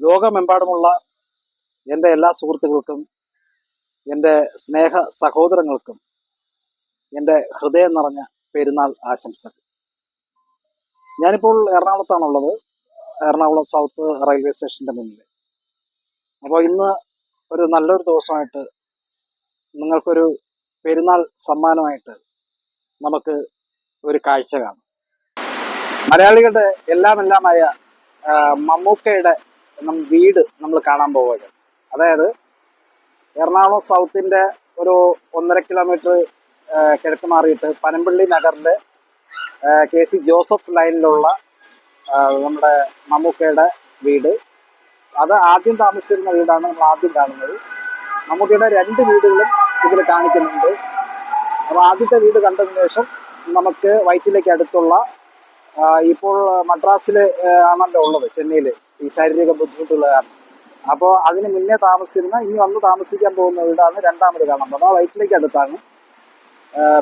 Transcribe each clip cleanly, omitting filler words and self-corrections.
ലോകമെമ്പാടുമുള്ള എൻ്റെ എല്ലാ സുഹൃത്തുക്കൾക്കും, എൻ്റെ സ്നേഹ സഹോദരങ്ങൾക്കും എൻ്റെ ഹൃദയം നിറഞ്ഞ പെരുന്നാൾ ആശംസകൾ. ഞാനിപ്പോൾ എറണാകുളത്താണുള്ളത്, എറണാകുളം സൗത്ത് റെയിൽവേ സ്റ്റേഷൻ്റെ മുന്നിൽ. അപ്പോൾ ഇന്ന് ഒരു നല്ലൊരു ദിവസമായിട്ട് നിങ്ങൾക്കൊരു പെരുന്നാൾ സമ്മാനമായിട്ട് നമുക്ക് ഒരു കാഴ്ച കാണാം. മലയാളികളുടെ എല്ലാമായ മമ്മൂക്കയുടെ വീട് നമ്മൾ കാണാൻ പോവുകയാണ്. അതായത് എറണാകുളം സൗത്തിൻ്റെ ഒരു 1.5 കിലോമീറ്റർ കിഴക്ക് മാറിയിട്ട് പനമ്പള്ളി നഗറിലെ KC ജോസഫ് ലൈനിലുള്ള നമ്മുടെ മമ്മൂക്കയുടെ വീട്. അത് ആദ്യം താമസിച്ചിരുന്ന വീടാണ് നമ്മൾ ആദ്യം കാണുന്നത്. മമ്മൂക്കയുടെ 2 വീടുകളും ഇതിൽ കാണിക്കുന്നുണ്ട്. അപ്പോൾ ആദ്യത്തെ വീട് കണ്ടതിന് ശേഷം നമുക്ക് വൈറ്റിലേക്ക് അടുത്തുള്ള, ഇപ്പോൾ മദ്രാസിൽ ആണല്ലോ ഉള്ളത്, ചെന്നൈയിൽ, ഈ ശാരീരിക ബുദ്ധിമുട്ടുള്ള കാരണം. അപ്പോൾ അതിന് മുന്നേ താമസിച്ചിരുന്ന, ഇനി വന്ന് താമസിക്കാൻ പോകുന്ന വീടാണ് രണ്ടാമത് കാണുന്നത്. ആ വൈറ്റിലേക്ക് അടുത്താണ്.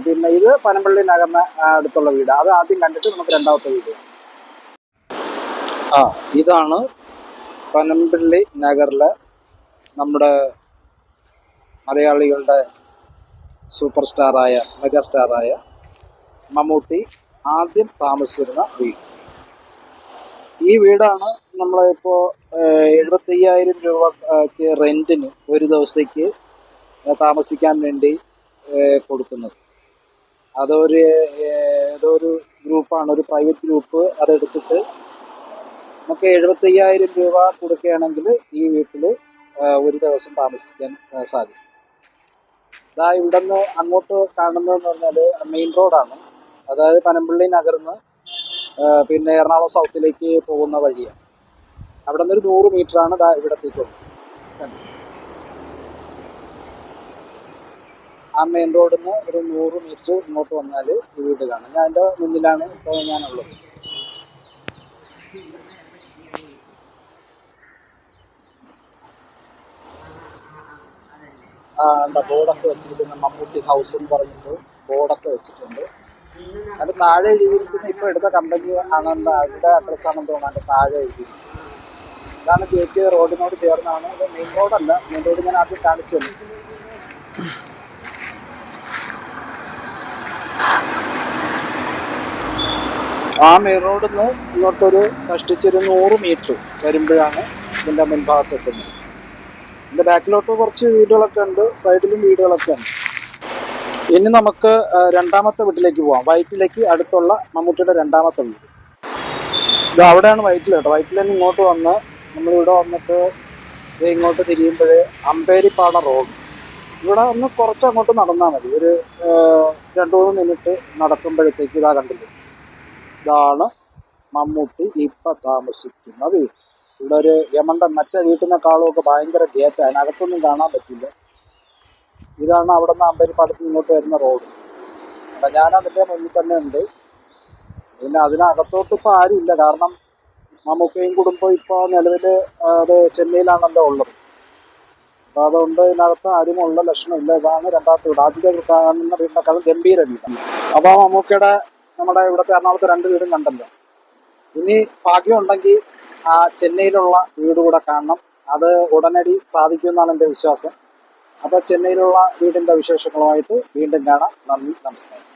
പിന്നെ ഇത് പനമ്പള്ളി നഗറിന് അടുത്തുള്ള വീട്. അത് ആദ്യം കണ്ടിട്ട് നമുക്ക് രണ്ടാമത്തെ വീട്. ഇതാണ് പനമ്പള്ളി നഗറിലെ നമ്മുടെ മലയാളികളുടെ സൂപ്പർ സ്റ്റാറായ, മെഗാ സ്റ്റാറായ മമ്മൂട്ടി ആദ്യം താമസിച്ചിരുന്ന വീട്. ഈ വീടാണ് നമ്മളിപ്പോൾ 75,000 രൂപയ്ക്ക് റെന്റിന് ഒരു ദിവസത്തേക്ക് താമസിക്കാൻ വേണ്ടി കൊടുക്കുന്നത്. ഏതോ ഒരു ഗ്രൂപ്പാണ്, ഒരു പ്രൈവറ്റ് ഗ്രൂപ്പ് അതെടുത്തിട്ട് നമുക്ക് 75,000 രൂപ കൊടുക്കുകയാണെങ്കിൽ ഈ വീട്ടിൽ ഒരു ദിവസം താമസിക്കാൻ സാധിക്കും. ഇവിടെ നിന്ന് അങ്ങോട്ട് കാണുന്നതെന്ന് പറഞ്ഞാൽ മെയിൻ റോഡാണ്. അതായത് പനമ്പള്ളി നഗറിൽ നിന്ന് പിന്നെ എറണാകുളം സൗത്തിലേക്ക് പോകുന്ന വഴിയാണ്. അവിടെ നിന്ന് ഒരു 100 മീറ്ററാണ് ഇവിടത്തേക്കുള്ളത്. ആ മെയിൻ റോഡിൽ നിന്ന് ഒരു 100 മീറ്റർ ഇങ്ങോട്ട് വന്നാൽ ഈ വീട് കാണാം. ഞാൻ എൻ്റെ മുന്നിലാണ് ഇപ്പോൾ ഞാനുള്ളത്. എന്താ ബോർഡൊക്കെ വെച്ചിരിക്കുന്ന, മമ്മൂട്ടി ഹൗസ് എന്ന് പറഞ്ഞിട്ട് ബോർഡൊക്കെ വെച്ചിട്ടുണ്ട്. അത് താഴെ എഴുതിയിരിക്കുന്ന ഇപ്പോൾ എടുത്ത കമ്പനി ആണെന്ന്, അതിൻ്റെ അഡ്രസ്സാണെന്ന് തോന്നുന്നു അതിൻ്റെ താഴെ എഴുതിയിരിക്കുന്നത്. ഇതാണ് ഗേറ്റ്, റോഡിനോട് ചേർന്നാണ്. ഇത് മെയിൻ റോഡല്ല, മെയിൻ റോഡ് ഞാൻ ആദ്യം കാണിച്ചു തന്നു. ആ മെയിൻ റോഡിൽ നിന്ന് ഇങ്ങോട്ടൊരു കഷ്ടിച്ചൊരു 100 മീറ്റർ വരുമ്പോഴാണ് ഇതിൻ്റെ മുൻഭാഗത്ത് എത്തുന്നത്. ഇതിൻ്റെ ബാക്കിലോട്ട് കുറച്ച് വീടുകളൊക്കെ ഉണ്ട്, സൈഡിലും വീടുകളൊക്കെ ഉണ്ട്. ഇനി നമുക്ക് രണ്ടാമത്തെ വീട്ടിലേക്ക് പോവാം. വൈറ്റിലേക്ക് അടുത്തുള്ള മമ്മൂട്ടിയുടെ രണ്ടാമത്തെ വീട്. ഇത് അവിടെയാണ് വൈറ്റിൽ കേട്ടോ. വൈറ്റിൽ നിന്ന് ഇങ്ങോട്ട് വന്ന് നമ്മളിവിടെ വന്നിട്ട് ഇങ്ങോട്ട് തിരിയുമ്പോൾ അമ്പേരിപ്പാട റോഡ്. ഇവിടെ ഒന്ന് കുറച്ച് അങ്ങോട്ട് നടന്നാൽ മതി. ഒരു 2-3 മിനിറ്റ് നടക്കുമ്പോഴത്തേക്ക് ഇതാ കണ്ടില്ലേ, ഇതാണ് മമ്മൂട്ടി ഇപ്പം താമസിക്കുന്ന വീട്. ഇവിടെ ഒരു യമണ്ട മറ്റേ വീട്ടിനെക്കാളും ഒക്കെ ഭയങ്കര ഗേറ്റ്, അതിനകത്തൊന്നും കാണാൻ പറ്റില്ല. ഇതാണ് അവിടെ നിന്ന് അമ്പേരിപ്പാടത്ത് ഇങ്ങോട്ട് വരുന്ന റോഡ്. അപ്പം ഞാൻ അതിൻ്റെ മുന്നിൽ തന്നെ ഉണ്ട്. പിന്നെ അതിനകത്തോട്ട് ഇപ്പോൾ ആരും ഇല്ല, കാരണം മമ്മൂക്കയും കുടുംബം ഇപ്പോൾ നിലവിൽ അത് ചെന്നൈയിലാണല്ലോ ഉള്ളത്. അപ്പോൾ അതുകൊണ്ട് ഇതിനകത്ത് ആരുമുള്ള ലക്ഷണമില്ല. ഇതാണ് രണ്ടാമത്തെ വീട്. ആദ്യത്തെ കാണുന്ന വീടിനേക്കാളും ഗംഭീര വീടാണ്. അപ്പോൾ മമ്മൂക്കയുടെ നമ്മുടെ ഇവിടുത്തെ എറണാകുളത്ത് 2 വീടും കണ്ടല്ലോ. ഇനി ഭാഗ്യമുണ്ടെങ്കിൽ ആ ചെന്നൈയിലുള്ള വീട് കൂടെ കാണണം. അത് ഉടനടി സാധിക്കുമെന്നാണ് എൻ്റെ വിശ്വാസം. അപ്പോൾ ചെന്നൈയിലുള്ള വീടിൻ്റെ വിശേഷങ്ങളുമായിട്ട് വീണ്ടും കാണാം. നന്ദി, നമസ്കാരം.